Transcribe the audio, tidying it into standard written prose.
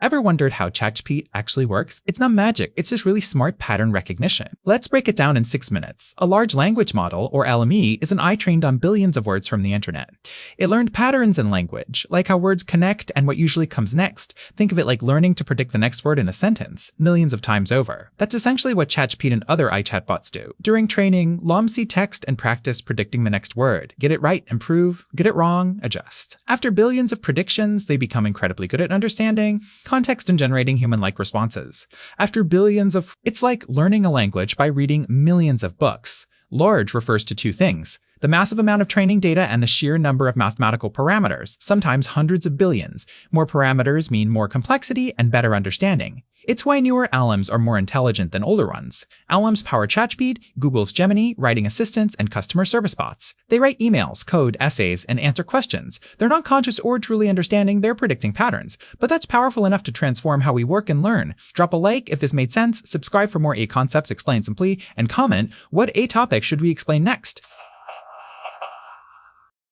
Ever wondered how ChatGPT actually works? It's not magic, it's just really smart pattern recognition. Let's break it down in 6 minutes. A large language model, or LME, is an eye trained on billions of words from the internet. It learned patterns in language, like how words connect and what usually comes next. Think of it like learning to predict the next word in a sentence, millions of times over. That's essentially what ChatGPT and other chatbots do. During training, LLMs see text and practice predicting the next word. Get it right, improve. Get it wrong, adjust. After billions of predictions, they become incredibly good at understanding context and generating human-like responses. After billions of... It's like learning a language by reading millions of books. Large refers to two things: the massive amount of training data and the sheer number of mathematical parameters, sometimes hundreds of billions. More parameters mean more complexity and better understanding. It's why newer LLMs are more intelligent than older ones. LLMs power ChatGPT, Google's Gemini, writing assistants, and customer service bots. They write emails, code essays, and answer questions. They're not conscious or truly understanding, they're predicting patterns. But that's powerful enough to transform how we work and learn. Drop a like if this made sense, subscribe for more concepts explained simply, and comment, what topic should we explain next?